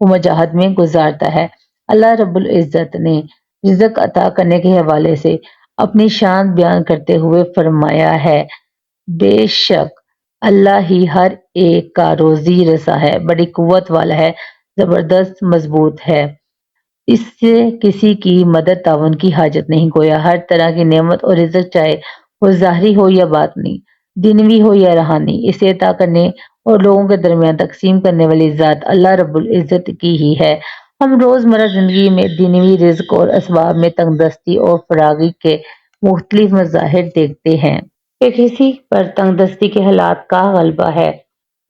وہ مجاہد میں گزارتا ہے۔ اللہ رب العزت نے رزق عطا کرنے کے حوالے سے اپنی شان بیان کرتے ہوئے فرمایا ہے، بے شک اللہ ہی ہر ایک کا روزی رسا ہے، بڑی قوت والا ہے، زبردست مضبوط ہے، اس سے کسی کی مدد تعاون کی حاجت نہیں، گویا ہر طرح کی نعمت اور رزق چاہے وہ ظاہری ہو یا باطنی، دنوی ہو یا روحانی، اسے عطا کرنے اور لوگوں کے درمیان تقسیم کرنے والی ذات اللہ رب العزت کی ہی ہے۔ ہم روزمرہ زندگی میں دنوی رزق اور اسباب میں تنگ دستی اور فراغی کے مختلف مظاہر دیکھتے ہیں کہ کسی پر تنگ دستی کے حالات کا غلبہ ہے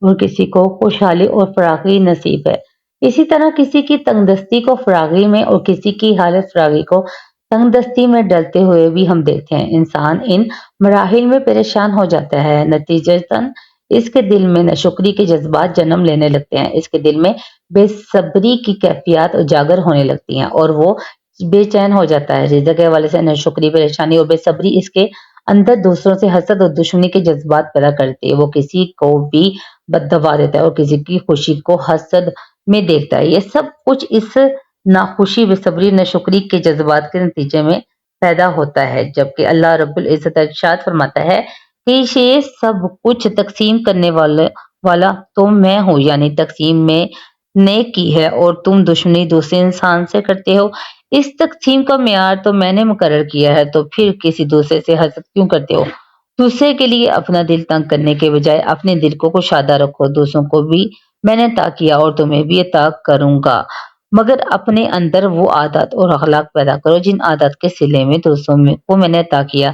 اور کسی کو خوشحالی اور فراغی نصیب ہے۔ اسی طرح کسی کی تنگ دستی کو فراغی میں اور کسی کی حالت فراغی کو تنگ دستی میں ڈلتے ہوئے بھی ہم دیکھتے ہیں۔ انسان ان مراحل میں پریشان ہو جاتا ہے، نتیجتاً اس کے دل میں ناشکری کے جذبات جنم لینے لگتے ہیں، اس کے دل میں بے صبری کی کیفیات اجاگر ہونے لگتی ہیں اور وہ بے چین ہو جاتا ہے۔ رزق کے حوالے سے ناشکری، پریشانی اور بے صبری اس کے اندر دوسروں سے حسد اور دشمنی کے جذبات پیدا کرتی ہے۔ وہ کسی کو بھی بد دعا دیتا ہے اور کسی کی خوشی کو حسد میں دیکھتا ہے۔ یہ سب کچھ اس ناخوشی، بے صبری، ناشکری کے جذبات کے نتیجے میں پیدا ہوتا ہے، جبکہ اللہ رب العزت ارشاد فرماتا ہے کہ یہ سب کچھ تقسیم کرنے والا تو میں ہوں، یعنی تقسیم میں نے کی ہے اور تم دشمنی دوسرے انسان سے کرتے ہو۔ اس تقسیم کا معیار تو میں نے مقرر کیا ہے، تو پھر کسی دوسرے سے حسد کیوں کرتے ہو؟ دوسرے کے لیے اپنا دل تنگ کرنے کے بجائے اپنے دل کو کشادہ رکھو۔ دوسروں کو بھی میں نے عطا کیا اور تمہیں بھی عطا کروں گا، مگر اپنے اندر وہ عادات اور اخلاق پیدا کرو جن عادات کے صلے میں دوسروں کو میں نے عطا کیا۔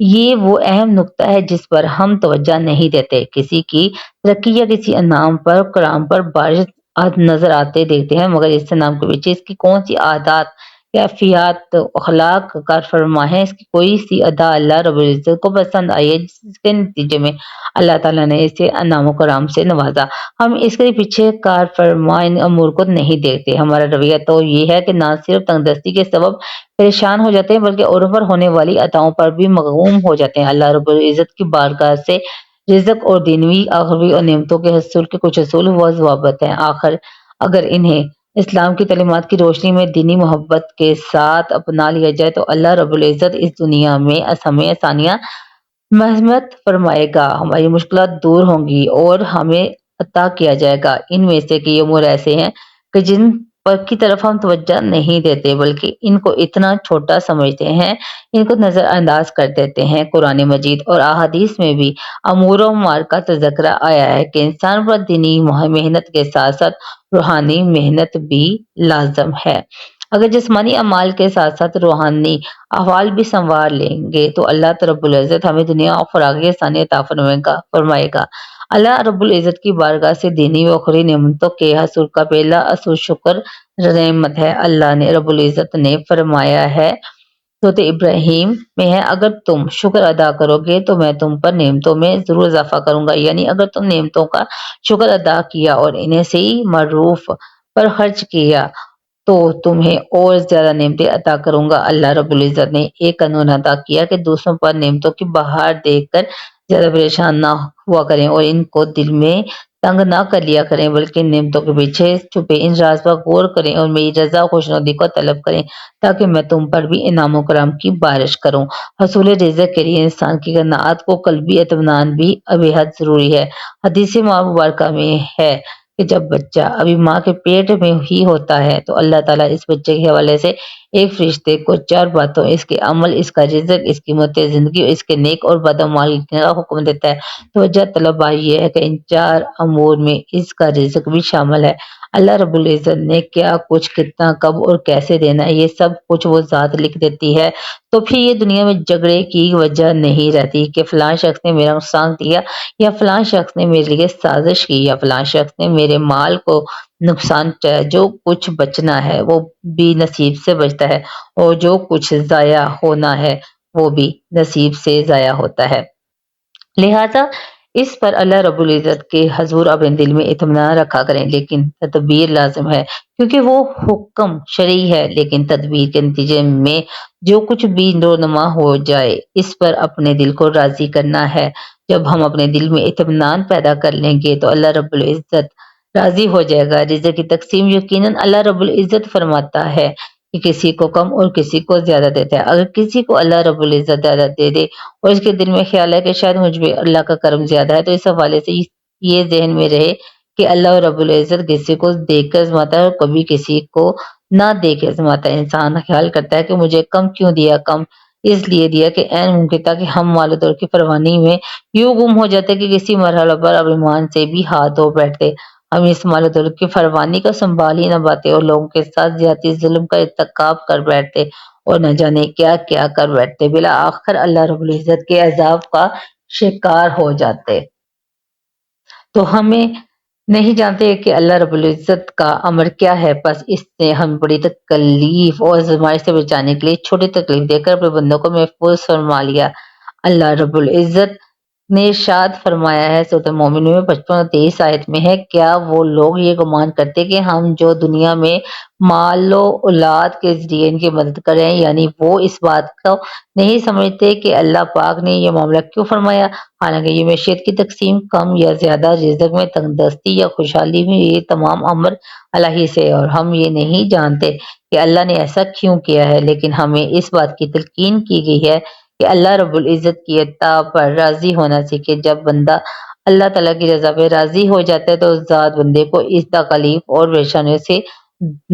یہ وہ اہم نقطہ ہے جس پر ہم توجہ نہیں دیتے۔ کسی کی ترقی یا کسی انعام پر، کرام پر بارش نظر آتے دیکھتے ہیں، مگر اس انعام کے پیچھے اس کی کون سی عادات، کیفیات، اخلاق کار فرما ہے، اس کی کوئی سی ادا اللہ رب العزت کو پسند آئی ہے جس کے نتیجے میں اللہ تعالیٰ نے اسے انعام و کرام سے نوازا۔ ہم اس کے پیچھے کار فرما ان امور کو نہیں دیکھتے۔ ہمارا رویہ تو یہ ہے کہ نہ صرف تنگ دستی کے سبب پریشان ہو جاتے ہیں بلکہ اوروں پر ہونے والی عطاؤں پر بھی مغموم ہو جاتے ہیں۔ اللہ رب العزت کی بارگاہ سے رزق اور دینوی، اخروی اور نعمتوں کے حصول کے کچھ اصول و ضوابط ہیں۔ آخر اگر انہیں اسلام کی تعلیمات کی روشنی میں دینی محبت کے ساتھ اپنا لیا جائے تو اللہ رب العزت اس دنیا میں ہمیں آسانیاں مرحمت فرمائے گا، ہماری مشکلات دور ہوں گی اور ہمیں عطا کیا جائے گا۔ ان میں سے کئی امور ایسے ہیں کہ جن پر کی طرف ہم توجہ نہیں دیتے بلکہ ان کو اتنا چھوٹا سمجھتے ہیں، ان کو نظر انداز کر دیتے ہیں۔ قرآن مجید اور احادیث میں بھی امور و معار کا تذکرہ آیا ہے کہ انسان پر دینی محنت کے ساتھ ساتھ روحانی محنت بھی لازم ہے۔ اگر جسمانی اعمال کے ساتھ ساتھ روحانی احوال بھی سنوار لیں گے تو اللہ رب العزت ہمیں دنیا اور فراغی آسانی عطا فرمائے گا۔ اللہ رب العزت کی بارگاہ سے دینی و اخروی نعمتوں کے حصول کا پہلا اصول شکر نعمت ہے۔ اللہ نے رب العزت نے فرمایا ہے سورۃ ابراہیم میں ہے، اگر تم شکر ادا کرو گے تو میں تم پر نعمتوں میں ضرور اضافہ کروں گا، یعنی اگر تم نعمتوں کا شکر ادا کیا اور انہیں صحیح معروف پر خرچ کیا تو تمہیں اور زیادہ نعمتیں عطا کروں گا۔ اللہ رب العزت نے ایک قانون عطا کیا کہ دوسروں پر نعمتوں کی بہار دیکھ کر زیادہ پریشان نہ ہوا کریں اور ان کو دل میں تنگ نہ کر لیا کریں، بلکہ نعمتوں کے پیچھے چھپے ان راز پر غور کریں اور میری رضا و خوشنودی کو طلب کریں تاکہ میں تم پر بھی انعام و کرام کی بارش کروں۔ حصول رزق کے لیے انسان کی قناعت کو قلبی اطمینان بھی بے حد ضروری ہے۔ حدیث مبارکہ میں ہے کہ جب بچہ ابھی ماں کے پیٹ میں ہی ہوتا ہے تو اللہ تعالیٰ اس بچے کے حوالے سے ایک فرشتے کو 4 باتوں، اس کے عمل، اس کا رزق، اس کی متع زندگی اور اس کے نیک اور بد اعمال لکھنے کا حکم دیتا ہے۔ توجہ طلب یہ ہے کہ ان 4 امور میں اس کا رزق بھی شامل ہے۔ اللہ رب العزت نے کیا کچھ، کتنا، کب اور کیسے دینا ہے، یہ سب کچھ وہ ذات لکھ دیتی ہے، تو پھر یہ دنیا میں جھگڑے کی وجہ نہیں رہتی کہ فلاں شخص نے میرا نقصان کیا یا فلاں شخص نے میرے لیے سازش کی یا فلاں شخص نے میرے مال کو نقصان پہنچایا۔ جو کچھ بچنا ہے وہ بھی نصیب سے بچتا ہے اور جو کچھ ضائع ہونا ہے وہ بھی نصیب سے ضائع ہوتا ہے۔ لہٰذا اس پر اللہ رب العزت کے حضور اپنے دل میں اطمینان رکھا کریں، لیکن تدبیر لازم ہے کیونکہ وہ حکم شرعی ہے، لیکن تدبیر کے نتیجے میں جو کچھ بھی رونما ہو جائے اس پر اپنے دل کو راضی کرنا ہے۔ جب ہم اپنے دل میں اطمینان پیدا کر لیں گے تو اللہ رب العزت راضی ہو جائے گا۔ رزق کی تقسیم یقیناً اللہ رب العزت فرماتا ہے کہ کسی کو کم اور کسی کو زیادہ دیتا ہے۔ اگر کسی کو اللہ رب العزت زیادہ دے دے اور اس کے دل میں خیال ہے کہ شاید مجھ پہ اللہ کا کرم زیادہ ہے، تو اس حوالے سے یہ ذہن میں رہے کہ اللہ رب العزت کسی کو دیکھ کر آزماتا ہے اور کبھی کسی کو نہ دیکھ کے آزماتا ہے۔ انسان خیال کرتا ہے کہ مجھے کم کیوں دیا، کم اس لیے دیا کہ عین ممکن تھا کہ ہم مال و دولت کی فراوانی میں یوں گم ہو جاتے کہ کسی مرحلہ پر اب ایمان سے بھی ہاتھ دھو بیٹھتے۔ ہم اس مال و دولت کی فراوانی کا سنبھال ہی نہ پاتے اور لوگوں کے ساتھ زیادتی ظلم کا ارتکاب کر بیٹھتے اور نہ جانے کیا کیا کر بیٹھتے، بالآخر اللہ رب العزت کے عذاب کا شکار ہو جاتے۔ تو ہمیں نہیں جانتے کہ اللہ رب العزت کا امر کیا ہے، بس اس نے ہم بڑی تکلیف اور آزمائش سے بچانے کے لیے چھوٹی تکلیف دے کر اپنے بندوں کو محفوظ فرما لیا۔ اللہ رب العزت نے ارشاد فرمایا ہے سورۃ المومن میں 55 اور 23 آیت میں ہے، کیا وہ لوگ یہ گمان کرتے کہ ہم جو دنیا میں مال و اولاد کے ذریعے ان کی مدد کریں، یعنی وہ اس بات کو نہیں سمجھتے کہ اللہ پاک نے یہ معاملہ کیوں فرمایا، حالانکہ یہ معیشت کی تقسیم کم یا زیادہ، رزق میں تنگدستی یا خوشحالی میں، یہ تمام امر اللہ ہی سے ہے اور ہم یہ نہیں جانتے کہ اللہ نے ایسا کیوں کیا ہے، لیکن ہمیں اس بات کی تلقین کی گئی ہے کہ اللہ رب العزت کی عطا پر راضی ہونا سیکھے۔ جب بندہ اللہ تعالیٰ کی رضا پہ راضی ہو جاتا ہے تو ذات بندے کو اس تکالیف اور پریشانیوں سے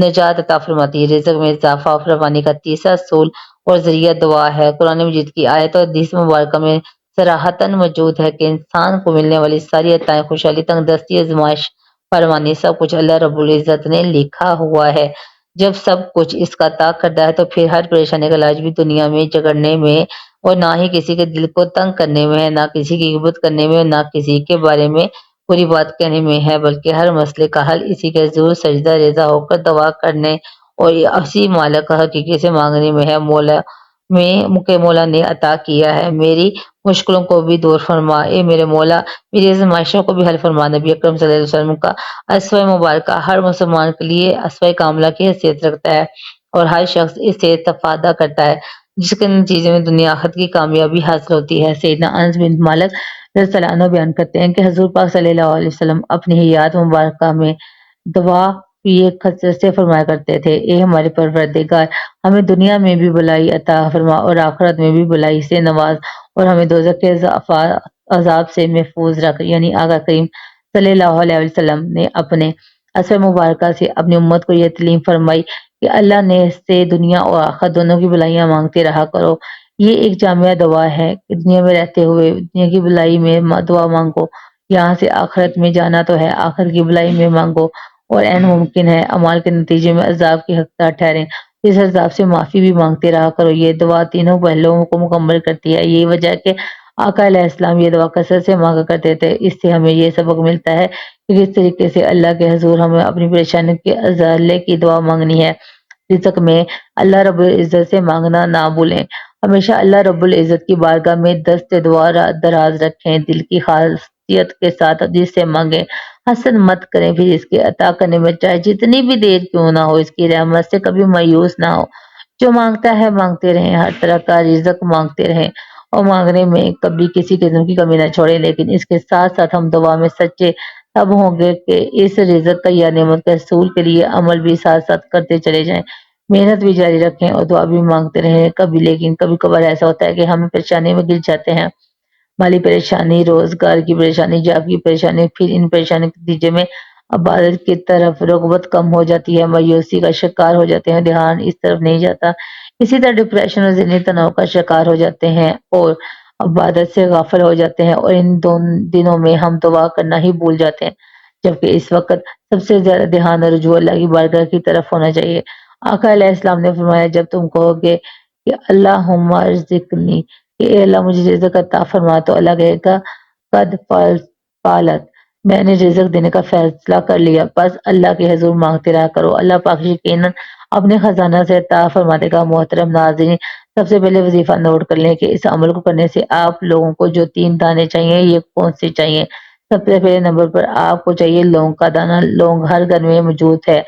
نجات عطا فرماتی ہے۔ رزق میں اضافہ اور فراوانی کا تیسرا اصول اور ذریعہ دعا ہے۔ قرآن مجید کی آیت اور حدیث مبارکہ میں صراحتاً موجود ہے کہ انسان کو ملنے والی ساری عطائیں، خوشحالی، تنگدستی، آزمائش، فراوانی، سب کچھ اللہ رب العزت نے لکھا ہوا ہے۔ جب سب کچھ اس کا عطا کرتا ہے تو پھر ہر پریشانی کا علاج بھی دنیا میں جگڑنے میں اور نہ ہی کسی کے دل کو تنگ کرنے میں ہے، نہ کسی کی غیبت کرنے میں اور نہ کسی کے بارے میں بری بات کہنے میں ہے، بلکہ ہر مسئلے کا حل اسی کے حضور سجدہ ریزہ ہو کر دعا کرنے اور اسی مالک کا حقیقی سے مانگنے میں ہے۔ مولا نے عطا کیا ہے، میری مشکلوں کو بھی دور فرما، اے میرے مولا میری آزمائشوں کو بھی حل فرما۔ نبی اکرم صلی اللہ علیہ وسلم کا اسوہ مبارکہ ہر مسلمان کے لیے اسوہ کاملہ کی حیثیت رکھتا ہے اور ہر شخص اس سے استفادہ کرتا ہے، جس کے نتیجے میں دنیا آخرت کی کامیابی حاصل ہوتی ہے۔ سیدنا انس بن مالک رضی اللہ عنہ بیان کرتے ہیں کہ حضور پاک صلی اللہ علیہ وسلم اپنی حیات مبارکہ میں دعا یہ کثرت سے فرمایا کرتے تھے، اے ہمارے پروردگار، ہمیں دنیا میں بھی بھلائی عطا فرما اور آخرت میں بھی بھلائی سے نواز اور ہمیں دوزخ کے عذاب سے محفوظ رکھ۔ یعنی آقا کریم صلی اللہ علیہ وسلم نے اپنے اسوہ مبارکہ سے اپنی امت کو یہ تعلیم فرمائی کہ اللہ نے سے دنیا اور آخرت دونوں کی بھلائیاں مانگتے رہا کرو۔ یہ ایک جامعہ دعا ہے کہ دنیا میں رہتے ہوئے دنیا کی بھلائی میں دعا مانگو، یہاں سے آخرت میں جانا تو ہے، آخرت کی بھلائی میں مانگو، اور عین ممکن ہے اعمال کے نتیجے میں عذاب کی حقدار ٹھہریں، اس عذاب سے معافی بھی مانگتے رہا کرو۔ یہ دعا تینوں پہلوؤں کو مکمل کرتی ہے، یہی وجہ ہے کہ آقا علیہ السلام یہ دعا کثرت سے مانگا کرتے تھے۔ اس سے ہمیں یہ سبق ملتا ہے کہ کس طریقے سے اللہ کے حضور ہمیں اپنی پریشانی کے ازالے کی دعا مانگنی ہے۔ رزق میں اللہ رب العزت سے مانگنا نہ بھولیں، ہمیشہ اللہ رب العزت کی بارگاہ میں دست دعا دراز رکھیں، دل کی خاصیت کے ساتھ جس سے مانگیں، حسد مت کریں، پھر اس کے عطا کرنے میں چاہے جتنی بھی دیر کیوں نہ ہو، اس کی رحمت سے کبھی مایوس نہ ہو۔ جو مانگتا ہے مانگتے رہیں، ہر طرح کا رزق مانگتے رہیں اور مانگنے میں کبھی کسی قسم کی کمی نہ چھوڑیں، لیکن اس کے ساتھ ساتھ ہم دعا میں سچے تب ہوں گے کہ اس رزق کا یا نعمت کے حصول کے لیے عمل بھی ساتھ ساتھ کرتے چلے جائیں، محنت بھی جاری رکھیں اور دعا بھی مانگتے رہیں۔ لیکن کبھی کبھار ایسا ہوتا ہے کہ ہم پریشانی میں گر جاتے ہیں، مالی پریشانی، روزگار کی پریشانی، جاب کی پریشانی، پھر ان پریشانی کے نتیجے میں عبادت کی طرف رغبت کم ہو جاتی ہے، مایوسی کا شکار ہو جاتے ہیں، دھیان اس طرف نہیں جاتا، اسی طرح ڈپریشن اور ذہنی تناؤ کا شکار ہو جاتے ہیں اور عبادت سے غافل ہو جاتے ہیں، اور ان دنوں میں ہم دعا کرنا ہی بھول جاتے ہیں، جبکہ اس وقت سب سے زیادہ دھیان اور رجوع اللہ کی بارگاہ کی طرف ہونا چاہیے۔ آقا علیہ السلام نے فرمایا، جب تم کہو گے کہ اللہم ارزقنی، کہ اے اللہ مجھے رزق عطا فرما، تو اللہ کہے گا قد فعلت، میں نے رزق دینے کا فیصلہ کر لیا، بس اللہ کے حضور مانگتے رہا کرو، اللہ پاک یقیناً اپنے خزانہ سے عطا فرما دے گا۔ محترم ناظرین، سب سے پہلے وظیفہ نوٹ کر لیں کہ اس عمل کو کرنے سے آپ لوگوں کو جو 3 دانے چاہیے یہ کون سے چاہیے۔ سب سے پہلے نمبر پر آپ کو چاہیے لونگ کا دانہ۔ لونگ ہر گھر میں موجود ہے،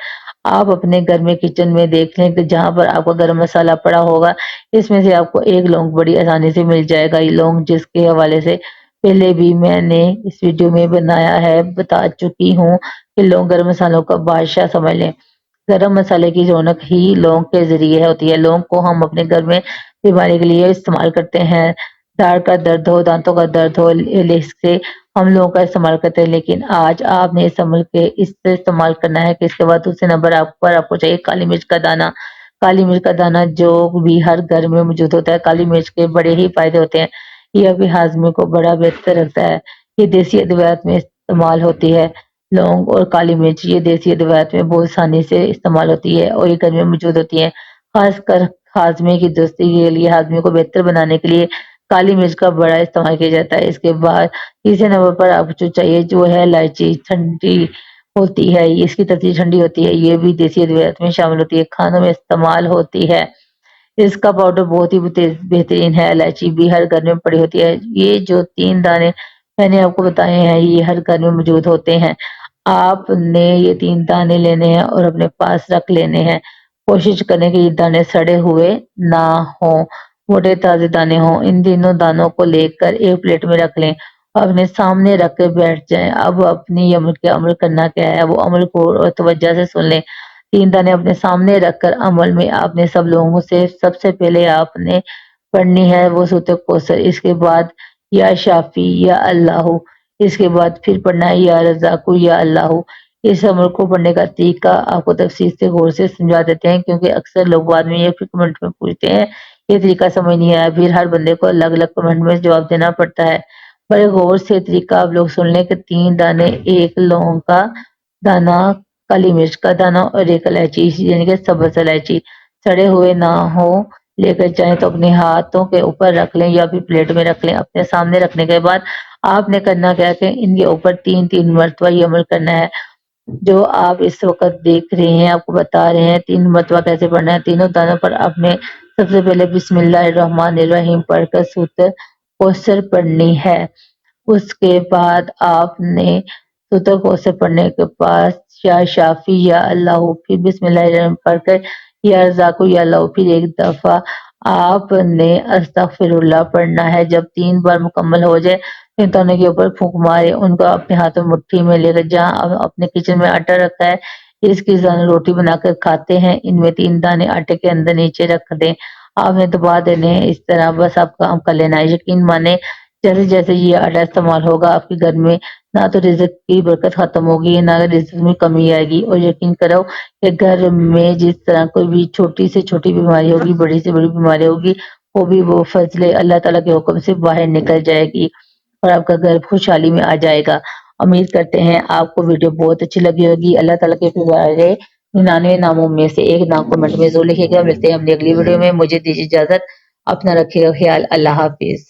آپ اپنے گھر میں کچن میں دیکھ لیں کہ جہاں پر آپ کا گرم مسالہ پڑا ہوگا، اس میں سے آپ کو ایک لونگ بڑی آسانی سے مل جائے گا۔ یہ لونگ جس کے حوالے سے پہلے بھی میں نے اس ویڈیو میں بنایا ہے، بتا چکی ہوں کہ لونگ گرم مسالوں کا بادشاہ سمجھ لیں۔ گرم مسالے کی رونق ہی لونگ کے ذریعے ہوتی ہے۔ لونگ کو ہم اپنے گھر میں بیماری کے لیے استعمال کرتے ہیں۔ داڑھ کا درد ہو، دانتوں کا درد ہو، اس سے ہم لونگ کا استعمال کرتے ہیں، لیکن آج آپ نے اس عمل کے اس سے استعمال کرنا ہے کہ اس کے بعد دوسرے نمبر آپ کو چاہیے کالی مرچ کا دانہ۔ کالی مرچ کا دانہ جو بھی ہر گھر میں موجود ہوتا ہے۔ کالی مرچ کے بڑے ہی فائدے ہوتے ہیں، یہ بھی ہاضمے کو بڑا بہتر رکھتا ہے۔ یہ دیسی ادویات میں استعمال ہوتی ہے۔ لونگ اور کالی مرچ یہ دیسی ادویات میں بہت آسانی سے استعمال ہوتی ہے اور یہ گھر میں موجود ہوتی ہے، خاص کر ہاضمے کی درستی کے لیے، ہاضمے کو بہتر بنانے کے لیے کالی مرچ کا بڑا استعمال کیا جاتا ہے۔ اس کے بعد تیسرے نمبر پر آپ کو چاہیے جو ہے الائچی، ٹھنڈی ہوتی ہے، اس کی ترتیب ٹھنڈی ہوتی ہے، یہ بھی دیسی ادویات میں شامل ہوتی ہے، کھانوں میں استعمال ہوتی ہے۔ اس کا پاؤڈر بہت ہی بہترین ہے۔ الائچی بھی ہر گھر میں پڑی ہوتی ہے۔ یہ جو 3 دانے میں نے آپ کو بتائے ہیں یہ ہر گھر میں موجود ہوتے ہیں۔ آپ نے یہ 3 دانے لینے ہیں اور اپنے پاس رکھ لینے ہیں۔ کوشش کریں کہ یہ دانے سڑے ہوئے نہ ہوں، موٹے تازے دانے ہوں۔ ان تینوں دانوں کو لے کر ایک پلیٹ میں رکھ لیں اور اپنے سامنے رکھ کے بیٹھ جائیں۔ اب اپنی عمل کرنا کیا ہے، وہ عمل کو اور توجہ سے سن لیں۔ 3 دانے اپنے سامنے رکھ کر عمل میں آپ نے سب سے پہلے آپ نے پڑھنی ہے وہ سورۃ کوثر، اس کے بعد یا شافی یا اللہ، اس کے بعد پھر پڑھنا ہے یا رزاق یا اللہ۔ اس عمل کو پڑھنے کا طریقہ آپ کو تفصیل سے غور سے سمجھا دیتے ہیں، کیونکہ اکثر لوگ بعد میں یہ کمنٹ میں پوچھتے ہیں یہ طریقہ سمجھ نہیں آیا، پھر ہر بندے کو الگ الگ کمنٹ میں جواب دینا پڑتا ہے۔ بڑے غور سے طریقہ آپ لوگ سن لیں کہ 3 دانے، ایک لونگ کا دانہ، کالی مرچ کا دانہ اور ایک الائچی یعنی کہ سبز الائچی سڑے ہوئے نہ ہو لے کر جائیں تو اپنے ہاتھوں کے اوپر رکھ لیں یا پھر پلیٹ میں رکھ لیں۔ اپنے سامنے رکھنے کے بعد آپ نے کرنا کیا کہ ان کے اوپر 3 مرتبہ یہ عمل کرنا ہے جو آپ اس وقت دیکھ رہے ہیں، آپ کو بتا رہے ہیں 3 مرتبہ کیسے پڑھنا ہے۔ تینوں دانوں پر آپ نے سب سے پہلے بسم اللہ الرحمن الرحیم پڑھ کر سورۃ کوثر پڑھنی ہے۔ اس کے بعد آپ نے سورۃ کوثر پڑھنے کے بعد یا شافی یا اللہ، پھر بسم اللہ الرحمن پڑھ کر یا رزاق یا اللہ، پھر ایک دفعہ آپ نے استغفر اللہ پڑھنا ہے۔ جب 3 بار مکمل ہو جائے پھر دانوں کے اوپر پھونک مارے، ان کو اپنے ہاتھوں میں مٹھی میں لے کر جہاں اپنے کچن میں آٹا رکھا ہے اس کی روٹی بنا کر کھاتے ہیں، ان میں 3 دانے آٹے کے اندر نیچے رکھ دیں، آپ نے دبا دینے ہیں، اس طرح بس آپ کام کر لینا ہے۔ یقین مانے جیسے جیسے یہ آٹا استعمال ہوگا آپ کے گھر میں نہ تو رزق کی برکت ختم ہوگی نہ رزق میں کمی آئے گی، اور یقین کرو کہ گھر میں جس طرح کوئی بھی چھوٹی سے چھوٹی بیماری ہوگی، بڑی سے بڑی بیماری ہوگی، وہ بھی وہ فضل اللہ تعالیٰ کے حکم سے باہر نکل جائے گی اور آپ کا گھر خوشحالی میں آ جائے گا۔ امید کرتے ہیں آپ کو ویڈیو بہت اچھی لگی ہوگی۔ اللہ تعالیٰ کے پیارے 99 ناموں میں سے ایک نام کمنٹ میں ضرور لکھے گا۔ ملتے ہیں اپنی اگلی ویڈیو میں، مجھے دیجیے اجازت، اپنا رکھیے گا خیال، اللہ حافظ۔